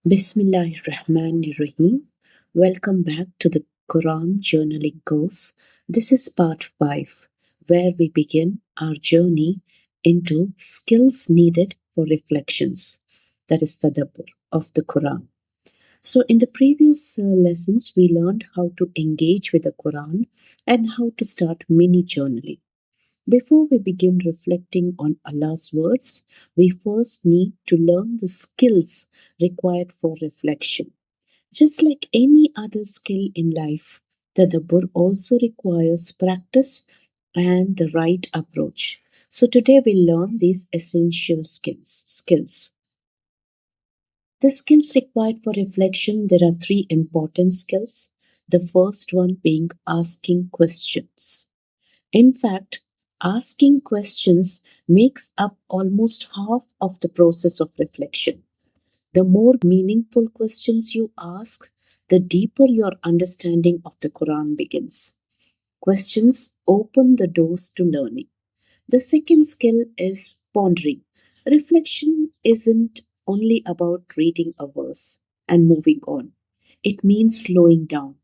Bismillahirrahmanirrahim. Welcome back to the Quran Journaling course. This is part 5, where we begin our journey into skills needed for reflections. That is Tadabbur of the Quran. So, in the previous lessons, we learned how to engage with the Quran and how to start mini journaling. Before we begin reflecting on Allah's words, we first need to learn the skills required for reflection. Just like any other skill in life, Tadabbur also requires practice and the right approach. So today we'll learn these essential skills. The skills required for reflection, there are three important skills. The first one being asking questions. In fact, asking questions makes up almost half of the process of reflection. The more meaningful questions you ask, the deeper your understanding of the Quran begins. Questions open the doors to learning. The second skill is pondering. Reflection isn't only about reading a verse and moving on. It means slowing down,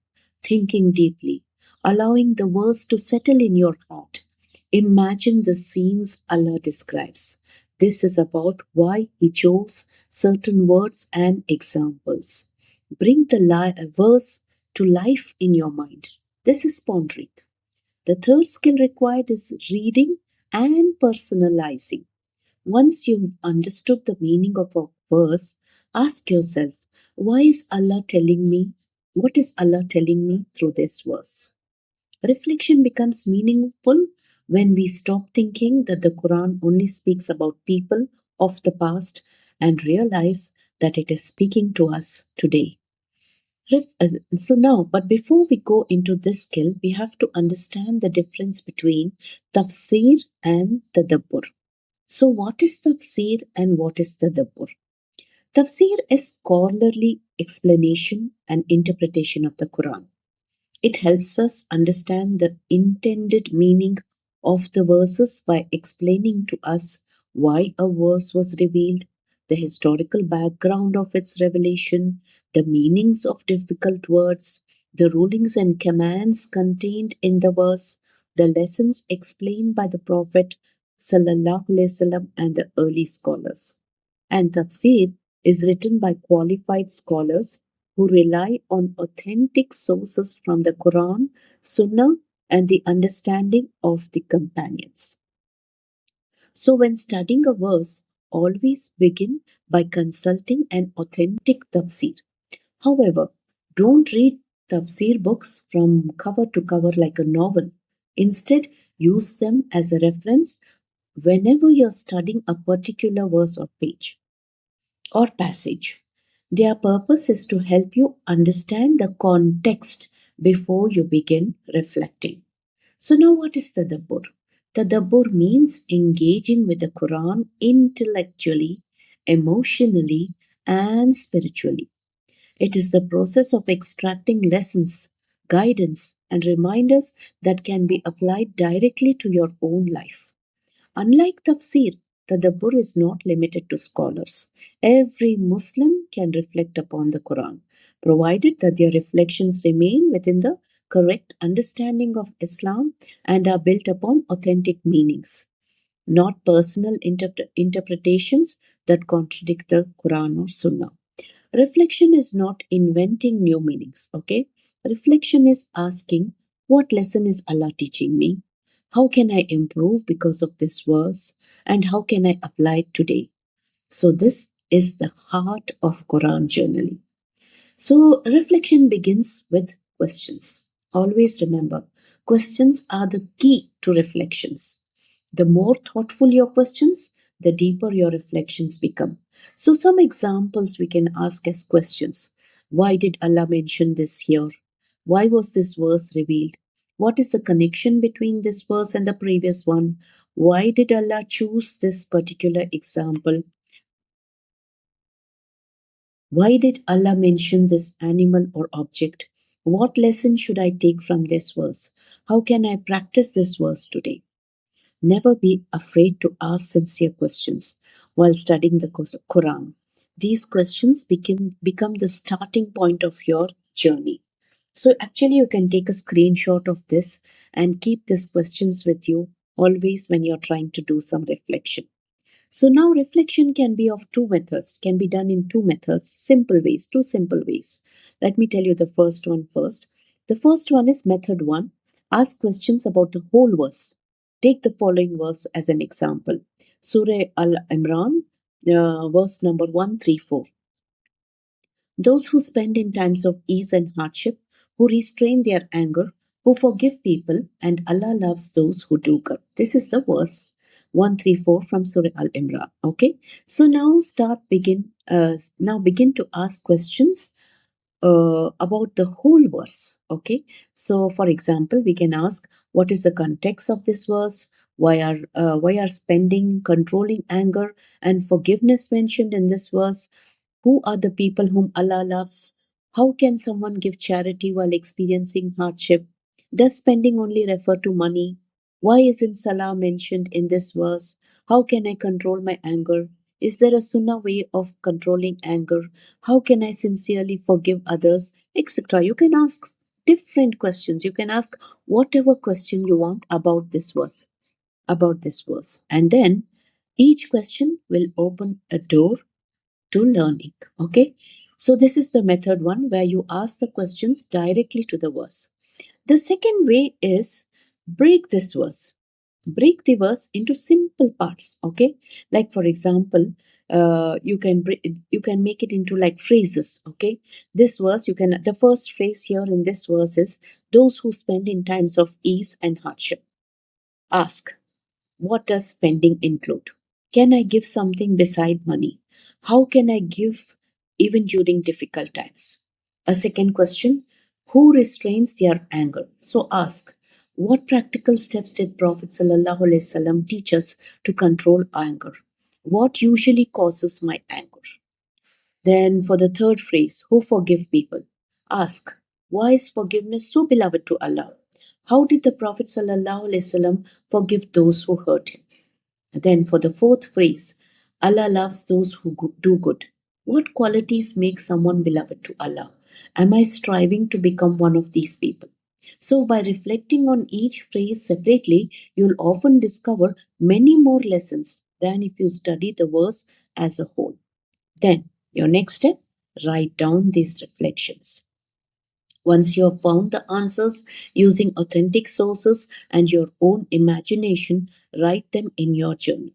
thinking deeply, allowing the verse to settle in your heart. Imagine the scenes Allah describes. This is about why He chose certain words and examples. Bring the verse to life in your mind. This is pondering. The third skill required is reading and personalizing. Once you've understood the meaning of a verse, ask yourself, why is Allah telling me? What is Allah telling me through this verse? Reflection becomes meaningful when we stop thinking that the Quran only speaks about people of the past and realize that it is speaking to us today. So now, but before we go into this skill, we have to understand the difference between tafsir and tadabbur. So, what is tafsir and what is tadabbur? Tafsir is scholarly explanation and interpretation of the Quran. It helps us understand the intended meaning of the verses by explaining to us why a verse was revealed, the historical background of its revelation, the meanings of difficult words, the rulings and commands contained in the verse, the lessons explained by the Prophet Sallallahu Alaihi Wasallam and the early scholars. And tafsir is written by qualified scholars who rely on authentic sources from the Quran, Sunnah, and the understanding of the companions. So, when studying a verse, always begin by consulting an authentic tafsir. However, don't read tafsir books from cover to cover like a novel. Instead, use them as a reference whenever you're studying a particular verse or page or passage. Their purpose is to help you understand the context before you begin reflecting. So, now what is tadabbur? Tadabbur means engaging with the Quran intellectually, emotionally, and spiritually. It is the process of extracting lessons, guidance, and reminders that can be applied directly to your own life. Unlike tafsir, tadabbur is not limited to scholars. Every Muslim can reflect upon the Quran, provided that their reflections remain within the correct understanding of Islam and are built upon authentic meanings, not personal interpretations that contradict the Quran or Sunnah. Reflection is not inventing new meanings, okay? Reflection is asking, what lesson is Allah teaching me? How can I improve because of this verse? And how can I apply it today? So, this is the heart of Quran journaling. So, reflection begins with questions. Always remember, questions are the key to reflections. The more thoughtful your questions, the deeper your reflections become. So, some examples we can ask as questions. Why did Allah mention this here? Why was this verse revealed? What is the connection between this verse and the previous one? Why did Allah choose this particular example? Why did Allah mention this animal or object? What lesson should I take from this verse? How can I practice this verse today? Never be afraid to ask sincere questions while studying the Quran. these questions become the starting point of your journey. So actually, you can take a screenshot of this and keep these questions with you always when you're trying to do some reflection. So now reflection can be of two methods, can be done in two methods, simple ways, two simple ways. Let me tell you the first one first. The first one is method one. Ask questions about the whole verse. Take the following verse as an example. Surah Al Imran, verse number 134. Those who spend in times of ease and hardship, who restrain their anger, who forgive people, and Allah loves those who do good. This is the verse 134 from Surah Al Imran. Okay, so now begin to ask questions about the whole verse. Okay, so for example, we can ask, what is the context of this verse? Why are spending, controlling anger, and forgiveness mentioned in this verse? Who are the people whom Allah loves? How can someone give charity while experiencing hardship? Does spending only refer to money? Why isn't Salah mentioned in this verse? How can I control my anger? Is there a sunnah way of controlling anger? How can I sincerely forgive others? Etc. You can ask different questions. You can ask whatever question you want about this verse. And then each question will open a door to learning. Okay, so this is the method one where you ask the questions directly to the verse. The second way is break this verse. Break the verse into simple parts. Okay, like for example, you can make it into like phrases. Okay, this verse you can the first phrase here in this verse is those who spend in times of ease and hardship. Ask, what does spending include? Can I give something beside money? How can I give even during difficult times? A second question, who restrains their anger? So ask, what practical steps did Prophet ﷺ teach us to control anger? What usually causes my anger? Then for the third phrase, who forgive people? Ask, why is forgiveness so beloved to Allah? How did the Prophet ﷺ forgive those who hurt him? Then for the fourth phrase, Allah loves those who do good. What qualities make someone beloved to Allah? Am I striving to become one of these people? So, by reflecting on each phrase separately, you'll often discover many more lessons than if you study the verse as a whole. Then, your next step, write down these reflections. Once you have found the answers using authentic sources and your own imagination, write them in your journal.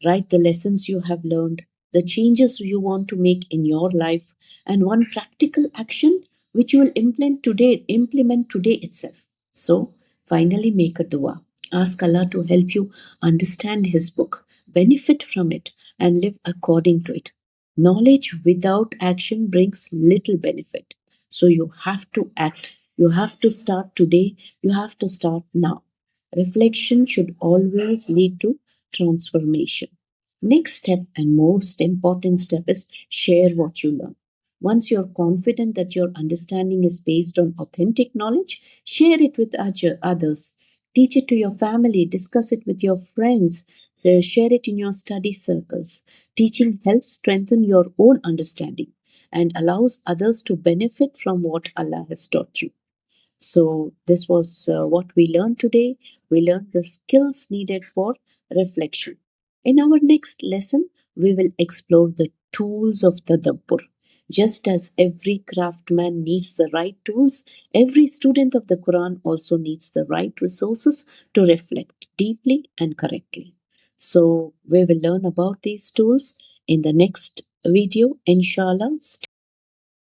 Write the lessons you have learned, the changes you want to make in your life, and one practical action which you will implement today itself. So, finally make a dua. Ask Allah to help you understand His book, benefit from it, and live according to it. Knowledge without action brings little benefit. So you have to act. You have to start today. You have to start now. Reflection should always lead to transformation. Next step and most important step is share what you learn. Once you're confident that your understanding is based on authentic knowledge, share it with others. Teach it to your family, discuss it with your friends, share it in your study circles. Teaching helps strengthen your own understanding and allows others to benefit from what Allah has taught you. So, this was what we learned today. We learned the skills needed for reflection. In our next lesson, we will explore the tools of Tadabbur. Just as every craftsman needs the right tools, every student of the Quran also needs the right resources to reflect deeply and correctly. So, we will learn about these tools in the next video, inshallah.